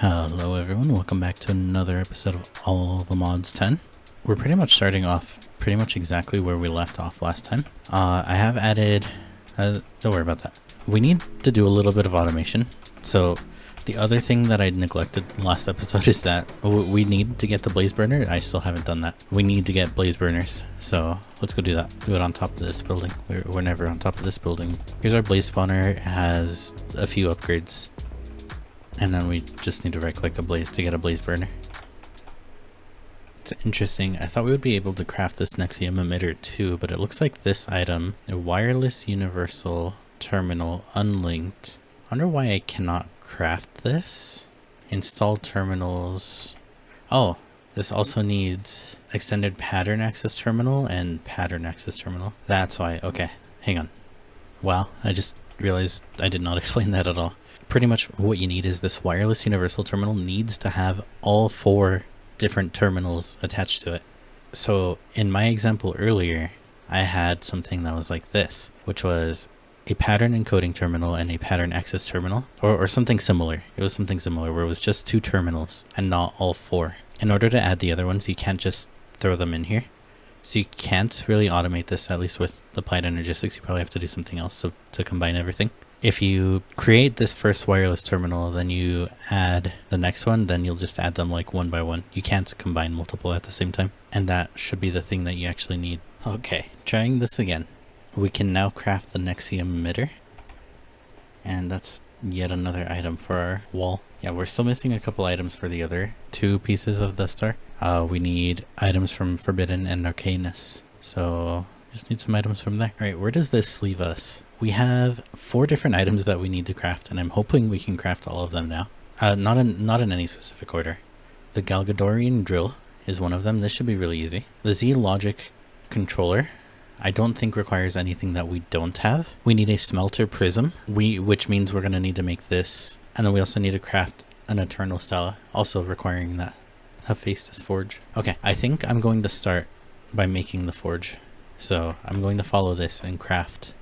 Hello everyone, welcome back to another episode of All the Mods 10. We're pretty much starting off pretty much exactly where we left off last time. I have added, don't worry about that. We need to do a little bit of automation. So the other thing that I neglected last episode is that we need to get the blaze burner. I still haven't done that. We need to get blaze burners. So let's go do that. Do it on top of this building. We're never on top of this building. Here's our blaze spawner. It has a few upgrades. And then we just need to right click a blaze to get a blaze burner. It's interesting. I thought we would be able to craft this Nexium Emitter too, but it looks like this item, a wireless universal terminal unlinked. I wonder why I cannot craft this. Install terminals. Oh, this also needs extended pattern access terminal and pattern access terminal. That's why. Okay, hang on. Wow, I just realized I did not explain that at all. Pretty much what you need is this wireless universal terminal needs to have all 4 different terminals attached to it. So in my example earlier, I had something that was like this, which was a pattern encoding terminal and a pattern access terminal, or something similar. It was something similar where it was just 2 terminals and not all 4. In order to add the other ones, you can't just throw them in here. So you can't really automate this, at least with applied energistics. You probably have to do something else to combine everything. If you create this first wireless terminal, then you add the next one, then you'll just add them like one by one. You can't combine multiple at the same time. And that should be the thing that you actually need. Okay, trying this again. We can now craft the Nexium Emitter. And that's yet another item for our wall. Yeah, we're still missing a couple items for the other 2 pieces of the star. We need items from Forbidden and Arcanus. So just need some items from there. All right, where does this leave us? We have 4 different items that we need to craft, and I'm hoping we can craft all of them now. Not in any specific order. The Galgadorian drill is one of them. This should be really easy. The Z logic controller, I don't think requires anything that we don't have. We need a smelter prism, which means we're going to need to make this. And then we also need to craft an Eternal Stella, also requiring that Hephaestus Forge. Okay, I think I'm going to start by making the forge. So I'm going to follow this and craft.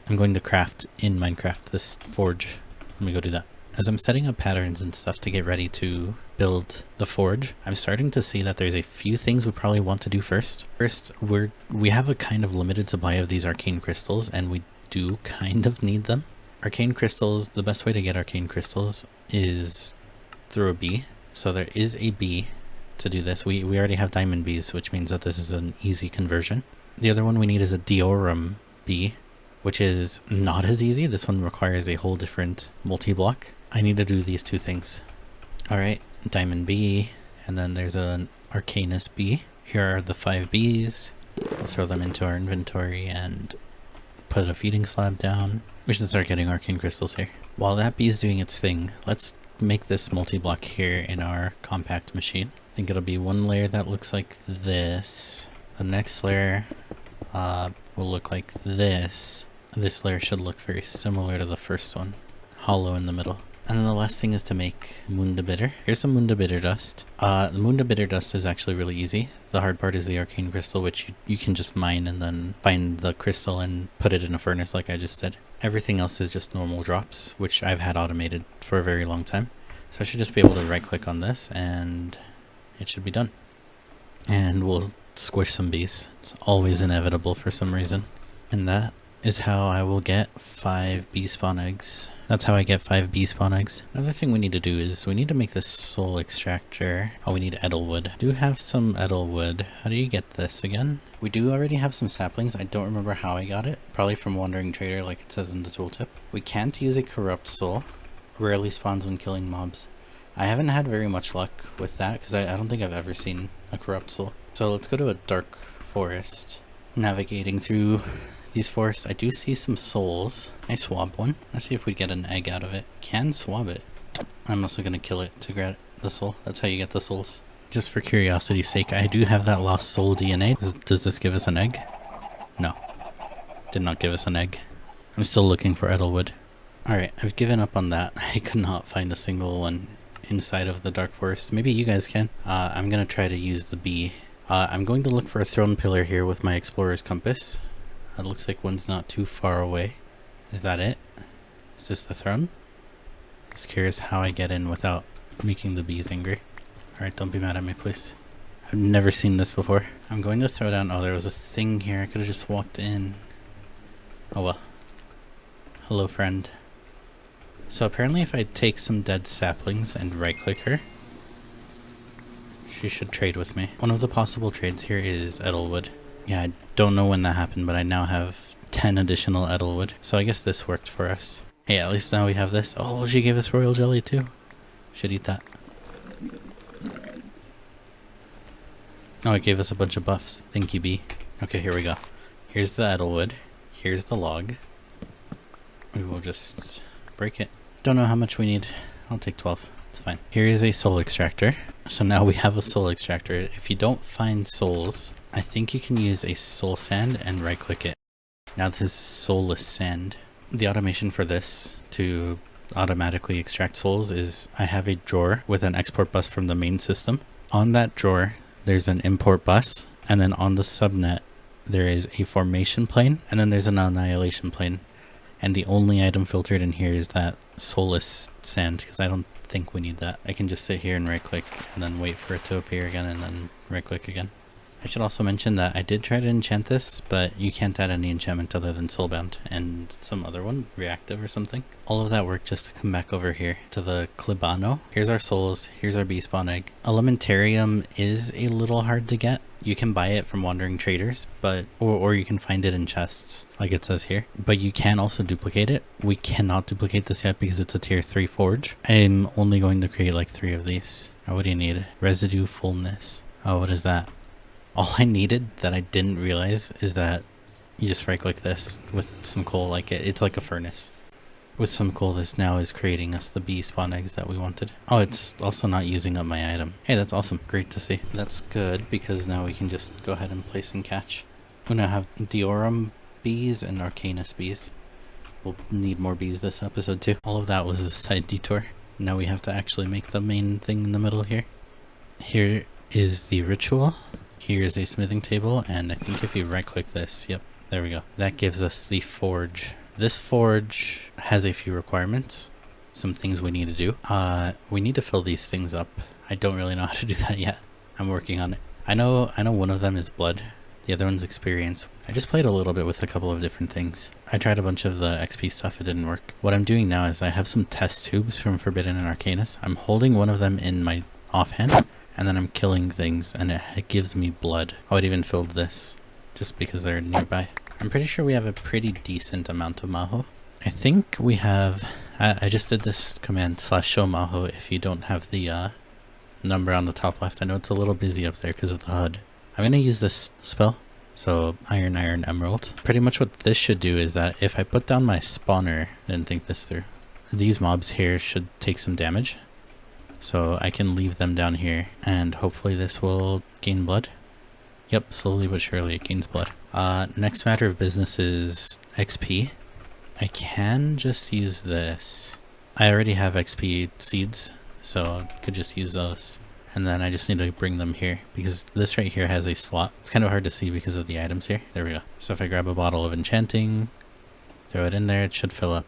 I'm going to craft in Minecraft this forge. Let me go do that. As I'm setting up patterns and stuff to get ready to build the forge, I'm starting to see that there's a few things we probably want to do first. First, we have a kind of limited supply of these arcane crystals, and we do kind of need them. Arcane crystals, the best way to get arcane crystals is through a bee. So there is a bee to do this. We already have diamond bees, which means that this is an easy conversion. The other one we need is a Deorum bee, which is not as easy. This one requires a whole different multi-block. I need to do these 2 things. All right, diamond bee, and then there's an Arcanus bee. Here are the 5 bees. We'll throw them into our inventory and put a feeding slab down. We should start getting arcane crystals here. While that bee is doing its thing, let's make this multi-block here in our compact machine. I think it'll be 1 layer that looks like this. The next layer will look like this. This layer should look very similar to the first one, hollow in the middle. And then the last thing is to make Munda Bitter. Here's some Munda Bitter dust. The Munda Bitter dust is actually really easy. The hard part is the arcane crystal, which you can just mine and then find the crystal and put it in a furnace like I just did. Everything else is just normal drops, which I've had automated for a very long time. So I should just be able to right click on this and it should be done. And we'll squish some bees. It's always inevitable for some reason. And that is how I will get 5 bee spawn eggs. That's how I get 5 bee spawn eggs. Another thing we need to do is we need to make this soul extractor. Oh, we need Edelwood. I do have some Edelwood. How do you get this again? We do already have some saplings. I don't remember how I got it. Probably from Wandering Trader like it says in the tooltip. We can't use a corrupt soul. Rarely spawns when killing mobs. I haven't had very much luck with that because I don't think I've ever seen a corrupt soul. So let's go to a dark forest. Navigating through these forests, I do see some souls. I swab one. Let's see if we get an egg out of it. Can swab it. I'm also going to kill it to get the soul. That's how you get the souls. Just for curiosity's sake, I do have that lost soul DNA. Does this give us an egg? No. Did not give us an egg. I'm still looking for Edelwood. Alright, I've given up on that. I could not find a single one inside of the dark forest. Maybe you guys can. I'm going to try to use the bee. I'm going to look for a throne pillar here with my explorer's compass. It looks like one's not too far away. Is that it? Is this the throne? Just curious how I get in without making the bees angry. Alright, don't be mad at me, please. I've never seen this before. I'm going to throw down... Oh, there was a thing here. I could have just walked in. Oh well. Hello, friend. So apparently if I take some dead saplings and right-click her, she should trade with me. One of the possible trades here is Edelwood. Yeah, I don't know when that happened, but I now have 10 additional Edelwood. So I guess this worked for us. Hey, at least now we have this. Oh, she gave us royal jelly too. Should eat that. Oh, it gave us a bunch of buffs. Thank you, bee. Okay, here we go. Here's the Edelwood. Here's the log. We will just break it. Don't know how much we need. I'll take 12. It's fine. Here is a soul extractor. So now we have a soul extractor. If you don't find souls, I think you can use a soul sand and right click it. Now this is soulless sand. The automation for this to automatically extract souls is I have a drawer with an export bus from the main system. On that drawer, there's an import bus, and then on the subnet, there is a formation plane, and then there's an annihilation plane. And the only item filtered in here is that soulless sand, because I don't think we need that. I can just sit here and right click and then wait for it to appear again and then right click again. I should also mention that I did try to enchant this, but you can't add any enchantment other than soulbound and some other one, reactive or something. All of that work just to come back over here to the Clibano. Here's our souls, here's our bee spawn egg. Elementarium is a little hard to get. You can buy it from wandering traders, but or you can find it in chests, like it says here. But you can also duplicate it. We cannot duplicate this yet because it's a tier 3 forge. I'm only going to create like 3 of these. Oh, what do you need? Residue fullness. Oh, what is that? All I needed that I didn't realize is that you just right click this with some coal, like it's like a furnace. With some coal, this now is creating us the bee spawn eggs that we wanted. Oh, it's also not using up my item. Hey, that's awesome. Great to see. That's good because now we can just go ahead and place and catch. We now have Deorum bees and Arcanus bees. We'll need more bees this episode too. All of that was a side detour. Now we have to actually make the main thing in the middle here. Here is the ritual. Here's a smithing table, and I think if you right click this, yep, there we go. That gives us the forge. This forge has a few requirements, some things we need to do. We need to fill these things up. I don't really know how to do that yet. I'm working on it. I know one of them is blood, the other one's experience. I just played a little bit with a couple of different things. I tried a bunch of the XP stuff, it didn't work. What I'm doing now is I have some test tubes from Forbidden and Arcanus. I'm holding one of them in my offhand, and then I'm killing things, and it gives me blood. Oh, it even filled this, just because they're nearby. I'm pretty sure we have a pretty decent amount of Maho. I think we have... I just did this command /show Maho if you don't have the number on the top left. I know it's a little busy up there because of the HUD. I'm going to use this spell. So Iron, Emerald. Pretty much what this should do is that if I put down my spawner, I didn't think this through, these mobs here should take some damage. So I can leave them down here and hopefully this will gain blood. Yep, slowly but surely it gains blood. Next matter of business is XP. I can just use this. I already have XP seeds, so I could just use those. And then I just need to bring them here because this right here has a slot. It's kind of hard to see because of the items here. There we go. So if I grab a bottle of enchanting, throw it in there, it should fill up.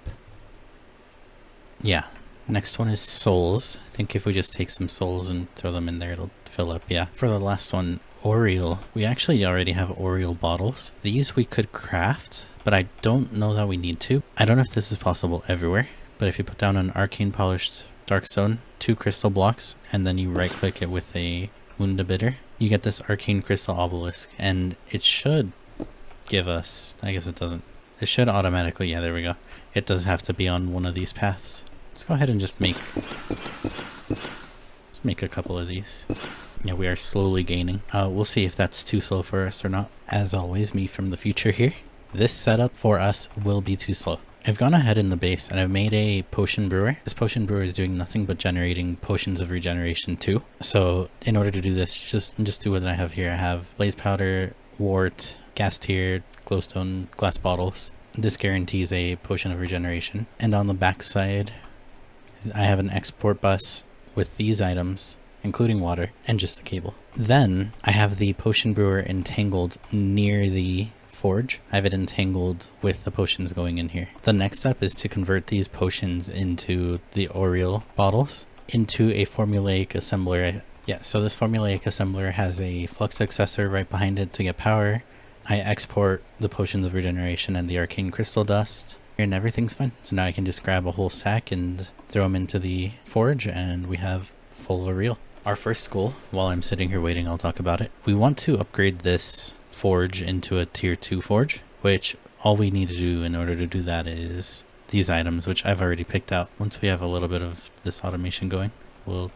Yeah. Next one is souls. I think if we just take some souls and throw them in there, it'll fill up. Yeah. For the last one, Aureal. We actually already have Aureal bottles. These we could craft, but I don't know that we need to. I don't know if this is possible everywhere, but if you put down an arcane polished dark stone, 2 crystal blocks, and then you right click it with a Munda Bitter, you get this arcane crystal obelisk, and it should give us, I guess it doesn't, it should automatically, yeah, there we go. It does have to be on one of these paths. Let's go ahead and just make a couple of these. Yeah, we are slowly gaining. We'll see if that's too slow for us or not. As always, me from the future here. This setup for us will be too slow. I've gone ahead in the base and I've made a potion brewer. This potion brewer is doing nothing but generating potions of regeneration too. So in order to do this, just do what I have here. I have blaze powder, wart, gas tier, glowstone, glass bottles. This guarantees a potion of regeneration. And on the back side, I have an export bus with these items, including water, and just a cable. Then I have the potion brewer entangled near the forge. I have it entangled with the potions going in here. The next step is to convert these potions into the Aureal bottles. into a formulaic assembler. Yeah, so this formulaic assembler has a flux accessor right behind it to get power. I export the potions of regeneration and the arcane crystal dust, and everything's fine. So now I can just grab a whole stack and throw them into the forge, and we have full Aureal. Our first goal, while I'm sitting here waiting, I'll talk about it. We want to upgrade this forge into a tier 2 forge, which all we need to do in order to do that is these items, which I've already picked out. Once we have a little bit of this automation going, we'll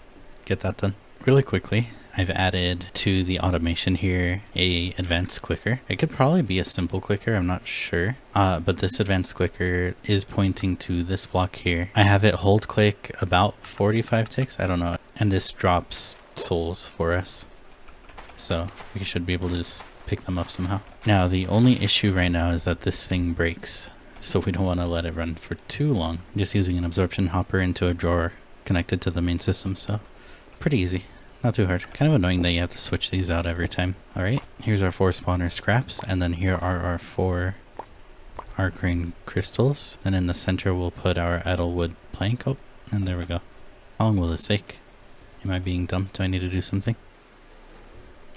get that done. Really quickly, I've added to the automation here a advanced clicker. It could probably be a simple clicker, I'm not sure. But this advanced clicker is pointing to this block here. I have it hold click about 45 ticks, I don't know. And this drops souls for us. So we should be able to just pick them up somehow. Now the only issue right now is that this thing breaks. So we don't want to let it run for too long. I'm just using an absorption hopper into a drawer connected to the main system, so pretty easy. Not too hard. Kind of annoying that you have to switch these out every time. Alright, here's our 4 spawner scraps, and then here are our 4 arcane crystals. And in the center we'll put our Edelwood plank. Oh, and there we go. How long will this take? Am I being dumb? Do I need to do something?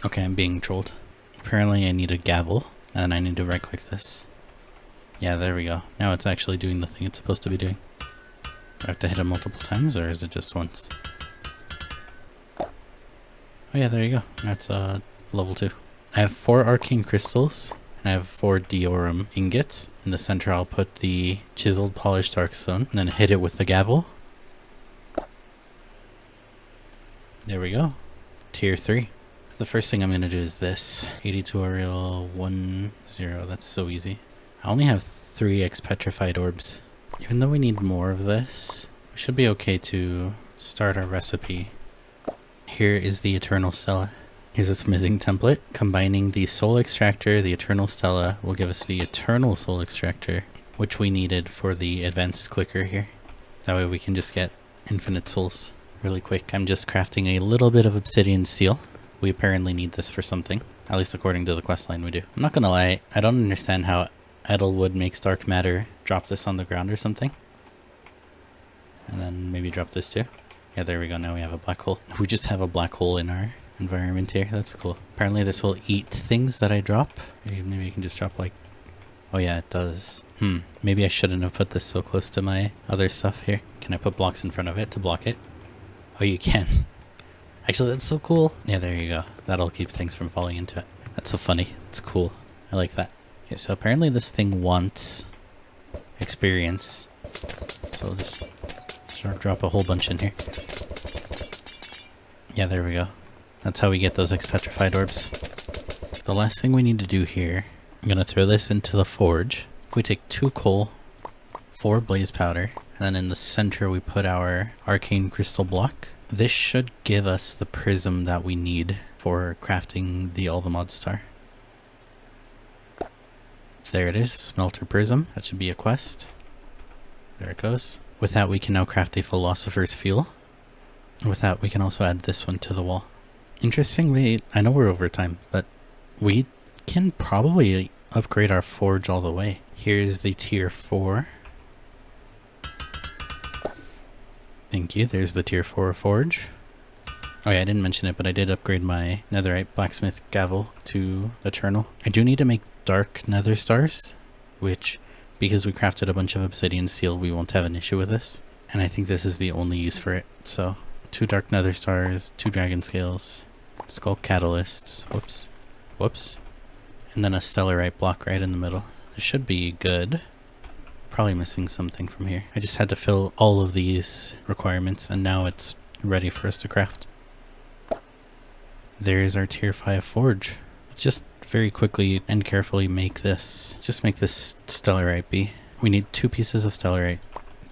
Okay, I'm being trolled. Apparently I need a gavel, and I need to right click this. Yeah, there we go. Now it's actually doing the thing it's supposed to be doing. Do I have to hit it multiple times, or is it just once? Oh yeah, there you go. That's level 2. I have 4 arcane crystals, and I have 4 Deorum ingots. In the center I'll put the chiseled polished darkstone, and then hit it with the gavel. There we go. Tier 3. The first thing I'm going to do is this. 82 Aureal 10. That's so easy. I only have 3 Xpetrified orbs. Even though we need more of this, we should be okay to start our recipe. Here is the Eternal Stella. Here's a smithing template. Combining the soul extractor, the Eternal Stella, will give us the Eternal Soul Extractor, which we needed for the advanced clicker here. That way we can just get infinite souls really quick. I'm just crafting a little bit of obsidian steel. We apparently need this for something, at least according to the questline we do. I'm not gonna lie, I don't understand how Edelwood makes dark matter drop this on the ground or something. And then maybe drop this too. Yeah, there we go. Now we have a black hole. We just have a black hole in our environment here. That's cool. Apparently this will eat things that I drop. Maybe I can just drop like... Oh yeah, it does. Maybe I shouldn't have put this so close to my other stuff here. Can I put blocks in front of it to block it? Oh, you can. Actually, that's so cool. Yeah, there you go. That'll keep things from falling into it. That's so funny. That's cool. I like that. Okay, so apparently this thing wants experience. So we'll just sort of drop a whole bunch in here. Yeah, there we go. That's how we get those Xpetrified orbs. The last thing we need to do here, I'm going to throw this into the forge. If we take 2 coal, 4 blaze powder, and then in the center we put our arcane crystal block. This should give us the prism that we need for crafting the All the Mod Star. There it is, Smelter Prism. That should be a quest. There it goes. With that we can now craft a Philosopher's Fuel. With that we can also add this one to the wall. Interestingly, I know we're over time, but we can probably upgrade our forge all the way. Here's the tier 4. Thank you, there's the tier 4 forge. Oh yeah, I didn't mention it, but I did upgrade my netherite blacksmith gavel to eternal. I do need to make dark nether stars, which, because we crafted a bunch of obsidian steel, we won't have an issue with this. And I think this is the only use for it. So 2 dark nether stars, 2 dragon scales, skull catalysts, whoops, and then a stellarite block right in the middle. This should be good. Probably missing something from here. I just had to fill all of these requirements, and now it's ready for us to craft. There's our tier 5 forge. Let's just very quickly and carefully make this. Just make this stellarite be. We need 2 pieces of stellarite,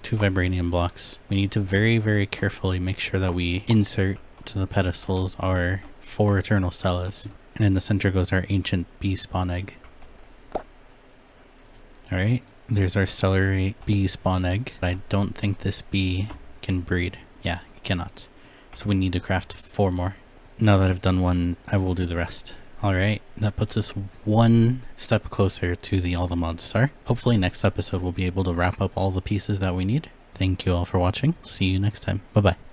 2 vibranium blocks. We need to very, very carefully make sure that we insert to the pedestals our 4 Eternal Stellas. And in the center goes our ancient bee spawn egg. Alright, there's our stellarite bee spawn egg. I don't think this bee can breed. Yeah, it cannot. So we need to craft 4 more. Now that I've done 1, I will do the rest. Alright, that puts us 1 step closer to the All the Mod Star. Hopefully next episode we'll be able to wrap up all the pieces that we need. Thank you all for watching. See you next time. Bye bye.